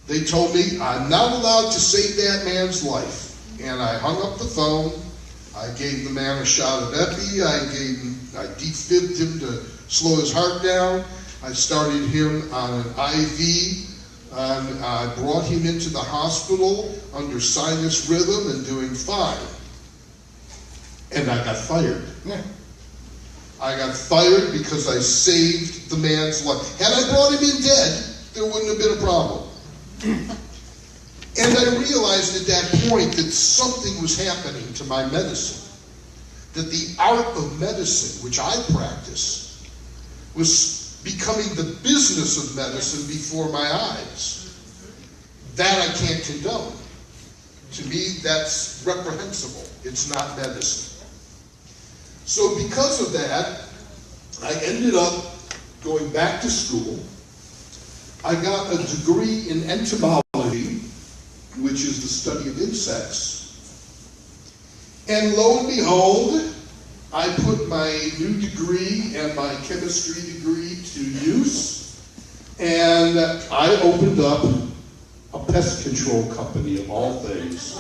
They told me I'm not allowed to save that man's life. And I hung up the phone. I gave the man a shot of epi. I defibbed him to slow his heart down. I started him on an IV. And I brought him into the hospital under sinus rhythm and doing fine. And I got fired. I got fired because I saved the man's life. Had I brought him in dead, there wouldn't have been a problem. And I realized at that point that something was happening to my medicine. That the art of medicine, which I practice, was becoming the business of medicine before my eyes. That I can't condone. To me, that's reprehensible. It's not medicine. So because of that, I ended up going back to school. I got a degree in entomology, which is the study of insects. And lo and behold, I put my new degree and my chemistry degree to use, and I opened up a pest control company, of all things,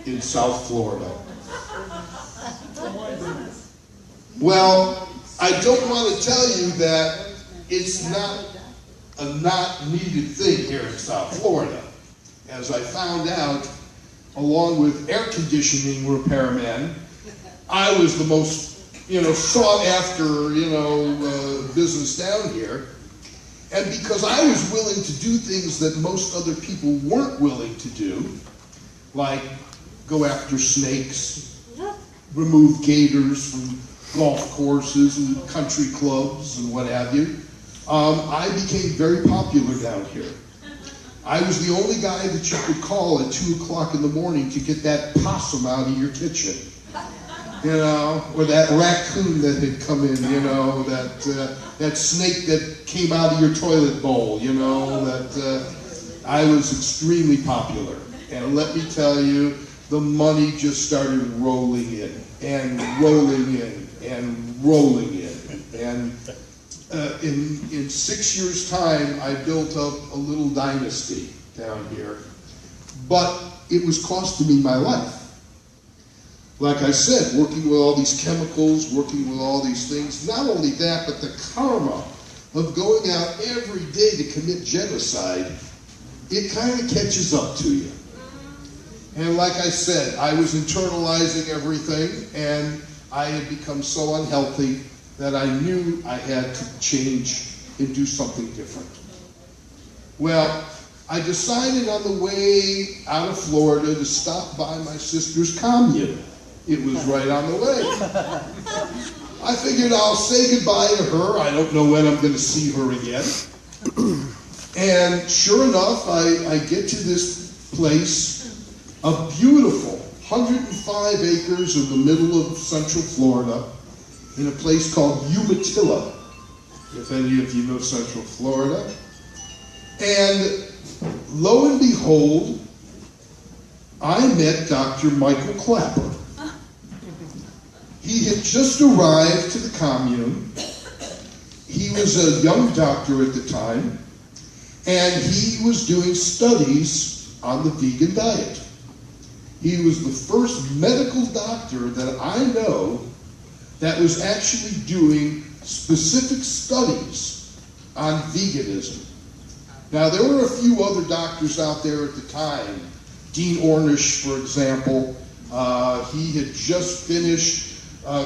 in South Florida. Well, I don't want to tell you that it's not a not needed thing here in South Florida. As I found out, along with air conditioning repairmen, I was the most, sought after, business down here. And because I was willing to do things that most other people weren't willing to do, like go after snakes, remove gators from golf courses and country clubs and what have you, I became very popular down here. I was the only guy that you could call at 2 o'clock in the morning to get that possum out of your kitchen. Or that raccoon that had come in, that snake that came out of your toilet bowl, I was extremely popular. And let me tell you, the money just started rolling in, and rolling in, and rolling in. And in 6 years' time, I built up a little dynasty down here. But it was costing me my life. Like I said, working with all these chemicals, working with all these things. Not only that, but the karma of going out every day to commit genocide, it kind of catches up to you. And like I said, I was internalizing everything, and I had become so unhealthy that I knew I had to change and do something different. Well, I decided on the way out of Florida to stop by my sister's commune. It was right on the way. I figured I'll say goodbye to her. I don't know when I'm going to see her again. And sure enough, I get to this place, a beautiful 105 acres in the middle of Central Florida, in a place called Umatilla, if any of you know Central Florida. And lo and behold, I met Dr. Michael Clapper. He had just arrived to the commune. He was a young doctor at the time, and he was doing studies on the vegan diet. He was the first medical doctor that I know that was actually doing specific studies on veganism. Now, there were a few other doctors out there at the time. Dean Ornish, for example, he had just finished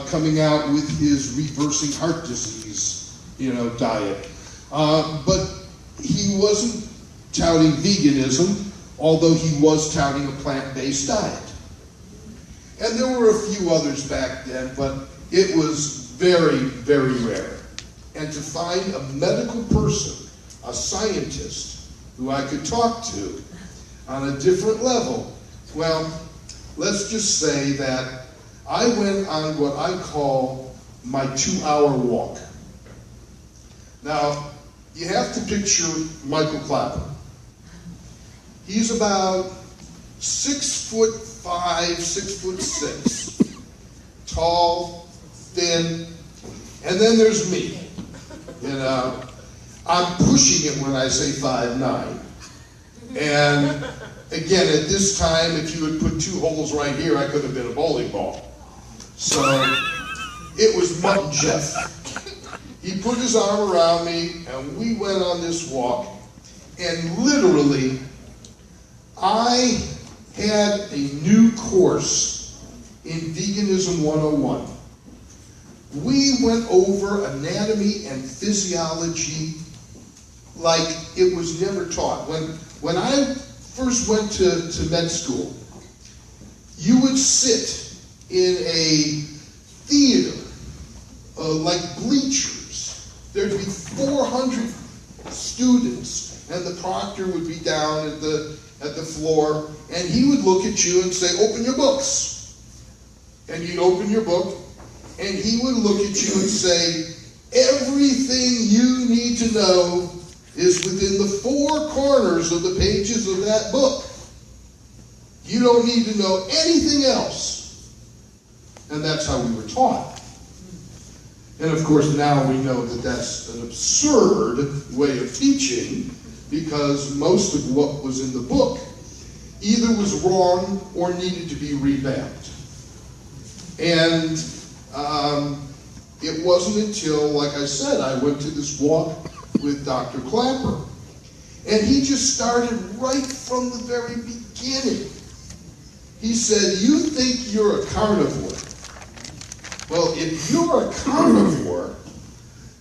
coming out with his reversing heart disease, diet. But he wasn't touting veganism, although he was touting a plant-based diet. And there were a few others back then, but it was very, very rare. And to find a medical person, a scientist, who I could talk to on a different level, well, let's just say that I went on what I call my 2-hour walk. Now, you have to picture Michael Clapper. He's about 6'5", 6'6", tall, thin, and then there's me. I'm pushing it when I say 5'9". And again, at this time, if you had put 2 holes right here, I could have been a bowling ball. So it was Mutton Jeff. He put his arm around me, and we went on this walk. And literally, I had a new course in Veganism 101. We went over anatomy and physiology like it was never taught. When I first went to med school, you would sit in a theater, like bleachers. There'd be 400 students, and the proctor would be down at the floor, and he would look at you and say, "Open your books." And you'd open your book, and he would look at you and say, "Everything you need to know is within the 4 corners of the pages of that book. You don't need to know anything else." And that's how we were taught. And of course, now we know that that's an absurd way of teaching, because most of what was in the book either was wrong or needed to be revamped. And it wasn't until, like I said, I went to this walk with Dr. Clapper. And he just started right from the very beginning. He said, "You think you're a carnivore. Well, if you're a carnivore,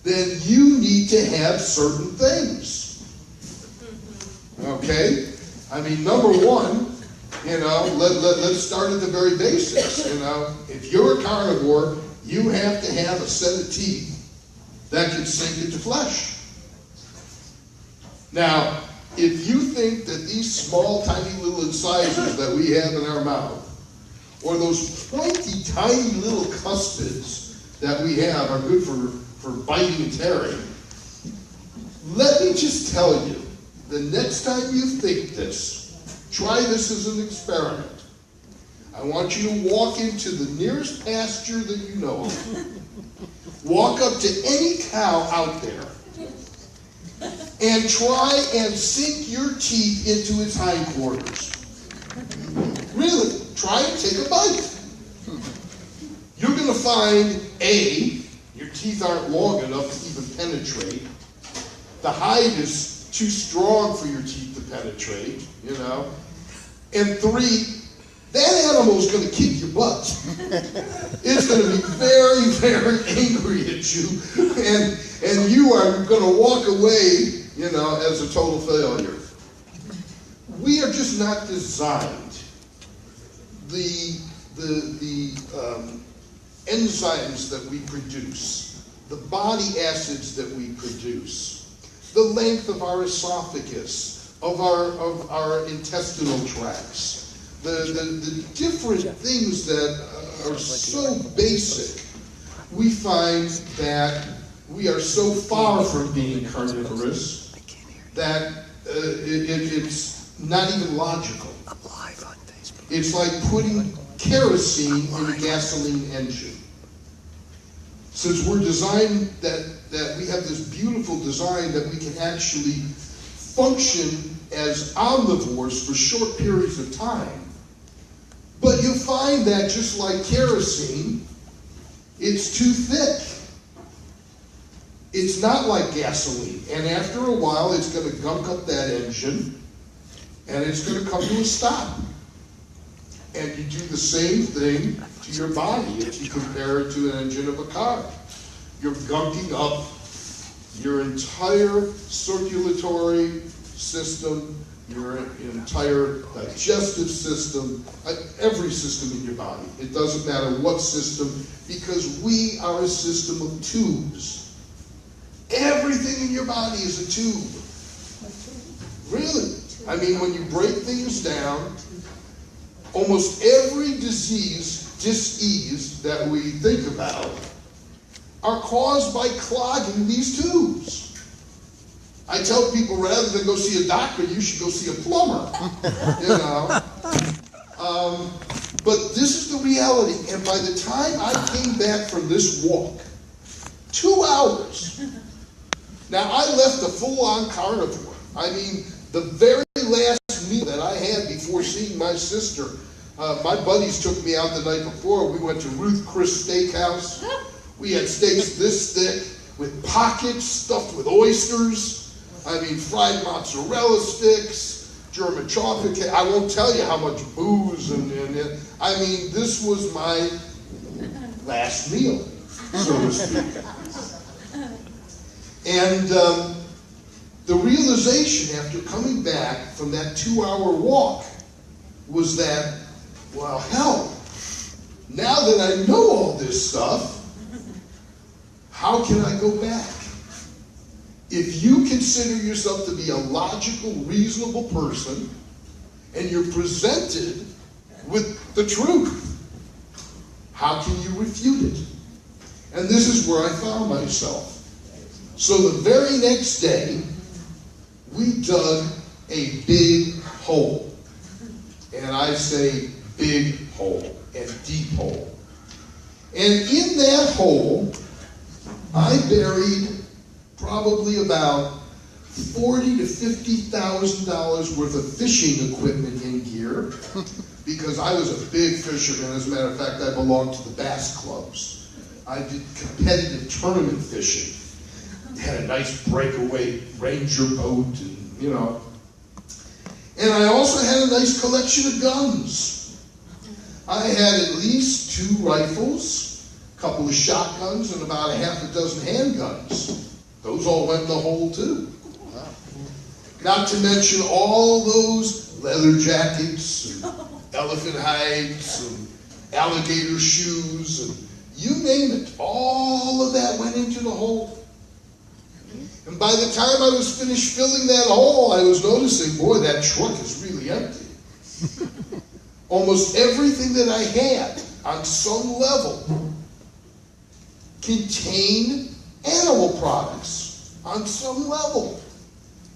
then you need to have certain things." Okay? I mean, number one, let's start at the very basics. If you're a carnivore, you have to have a set of teeth that can sink into flesh. Now, if you think that these small, tiny little incisors that we have in our mouth, or those pointy, tiny little cuspids that we have are good for biting and tearing, let me just tell you, the next time you think this, try this as an experiment. I want you to walk into the nearest pasture that you know of. Walk up to any cow out there and try and sink your teeth into its hindquarters. Really, try and take a bite. You're going to find, A, your teeth aren't long enough to even penetrate. The hide is too strong for your teeth to penetrate, And 3, that animal's going to kick your butt. It's going to be very, very angry at you, and you are going to walk away, as a total failure. We are just not designed. The enzymes that we produce, the body acids that we produce, the length of our esophagus, of our intestinal tracts, the different things that are so basic, we find that we are so far from being carnivorous that it's not even logical. It's like putting kerosene in a gasoline engine. Since we're designed that we have this beautiful design that we can actually function as omnivores for short periods of time, but you'll find that just like kerosene, it's too thick. It's not like gasoline, and after a while it's going to gunk up that engine, and it's going to come to a stop. And you do the same thing to your body if you compare it to an engine of a car. You're gunking up your entire circulatory system, your entire digestive system, every system in your body. It doesn't matter what system, because we are a system of tubes. Everything in your body is a tube. Really. I mean, when you break things down, almost every dis-ease that we think about are caused by clogging these tubes. I tell people, rather than go see a doctor, you should go see a plumber. But this is the reality. And by the time I came back from this walk, 2 hours. Now, I left a full-on carnivore. I mean, the very last sister. My buddies took me out the night before. We went to Ruth Chris Steakhouse. We had steaks this thick with pockets stuffed with oysters. I mean, fried mozzarella sticks, German chocolate cake. I won't tell you how much booze and I mean, this was my last meal, so to speak. And the realization after coming back from that 2-hour walk was that, well, hell, now that I know all this stuff, how can I go back? If you consider yourself to be a logical, reasonable person, and you're presented with the truth, how can you refute it? And this is where I found myself. So the very next day, we dug a big hole. And I say big hole and deep hole. And in that hole, I buried probably about $40,000 to $50,000 worth of fishing equipment in gear, because I was a big fisherman. As a matter of fact, I belonged to the bass clubs. I did competitive tournament fishing. Had a nice breakaway Ranger boat, and you know. And I also had a nice collection of guns. I had at least 2 rifles, a couple of shotguns, and about a half a dozen handguns. Those all went in the hole too. Not to mention all those leather jackets, and elephant hides, and alligator shoes, and you name it. All of that went into the hole. And by the time I was finished filling that hole, I was noticing, boy, that truck is really empty. Almost everything that I had, on some level, contained animal products, on some level.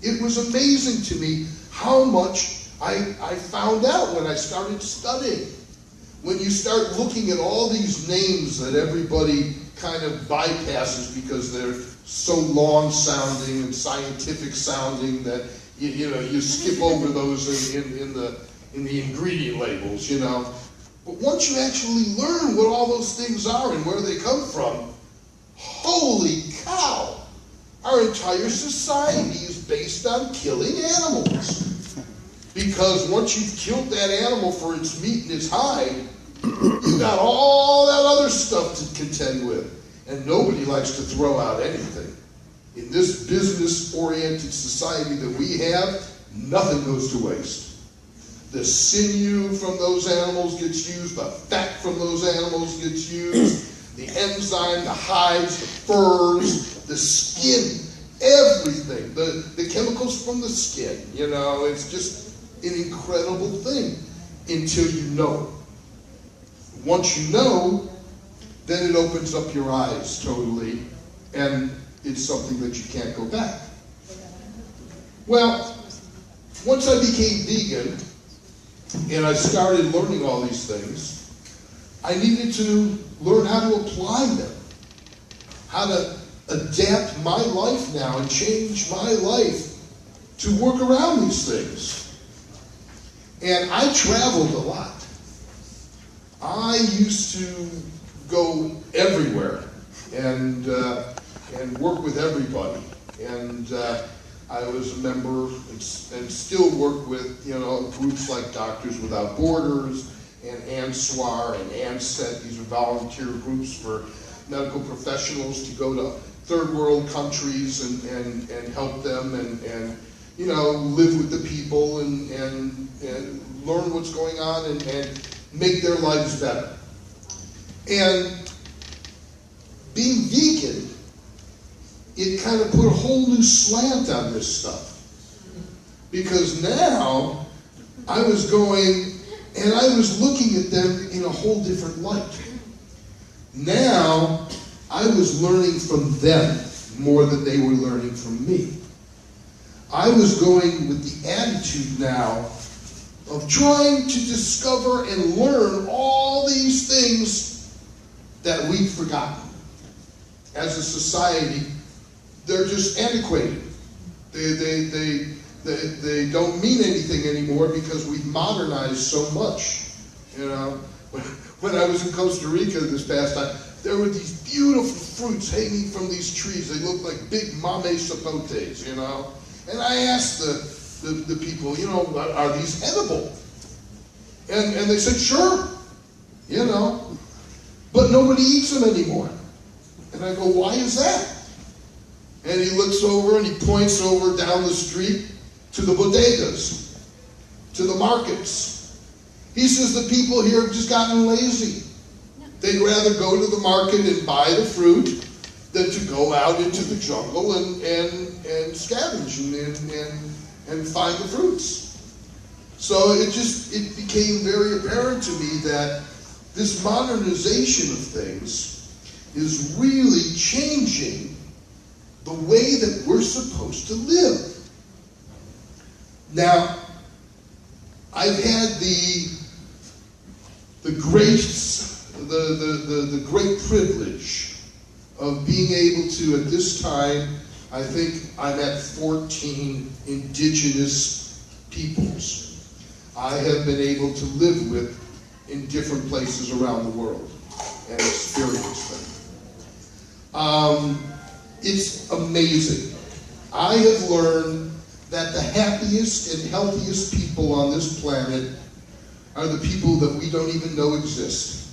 It was amazing to me how much I found out when I started studying. When you start looking at all these names that everybody kind of bypasses because they're so long-sounding and scientific-sounding that you skip over those in the ingredient labels, you know. But once you actually learn what all those things are and where they come from, holy cow! Our entire society is based on killing animals. Because once you've killed that animal for its meat and its hide, you got all that other stuff to contend with. And nobody likes to throw out anything. In this business-oriented society that we have, nothing goes to waste. The sinew from those animals gets used, the fat from those animals gets used, the enzyme, the hides, the furs, the skin, everything, the chemicals from the skin, you know, it's just an incredible thing until you know. Once you know, then it opens up your eyes totally, and it's something that you can't go back. Well, once I became vegan, and I started learning all these things, I needed to learn how to apply them, how to adapt my life now and change my life to work around these things. And I traveled a lot. I used to go everywhere and work with everybody. And I was a member and still work with, you know, groups like Doctors Without Borders and ANSWAR and ANSET. These are volunteer groups for medical professionals to go to third world countries and help them and you know, live with the people and learn what's going on and make their lives better. And being vegan, it kind of put a whole new slant on this stuff. Because now I was going and I was looking at them in a whole different light. Now I was learning from them more than they were learning from me. I was going with the attitude now of trying to discover and learn all these things that we've forgotten. As a society, they're just antiquated. They don't mean anything anymore. anymore because we've modernized so much. You know, when I was in Costa Rica this past time, there were these beautiful fruits hanging from these trees. They looked like big mame sapotes, you know. And I asked the people, you know, are these edible? And they said, sure, you know, but nobody eats them anymore. And I go, why is that? And he looks over and he points over down the street to the bodegas, to the markets. He says the people here have just gotten lazy. They'd rather go to the market and buy the fruit than to go out into the jungle and scavenge and find the fruits. So it became very apparent to me that this modernization of things is really changing the way that we're supposed to live. Now, I've had the great privilege of being able to, at this time, I think I'm at 14 indigenous peoples I have been able to live with in different places around the world and experience them. It's amazing. I have learned that the happiest and healthiest people on this planet are the people that we don't even know exist.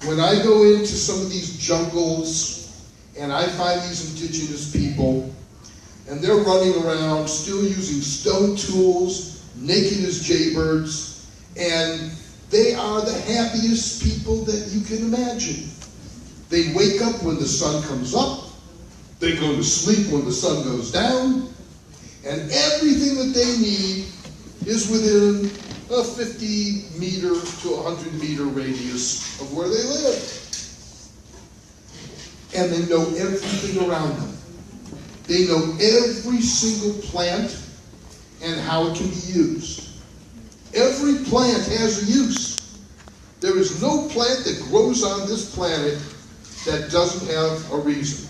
When I go into some of these jungles and I find these indigenous people and they're running around still using stone tools, naked as jaybirds, and they are the happiest people that you can imagine. They wake up when the sun comes up, they go to sleep when the sun goes down, and everything that they need is within a 50 meter to 100 meter radius of where they live. And they know everything around them. They know every single plant and how it can be used. Every plant has a use. There is no plant that grows on this planet that doesn't have a reason.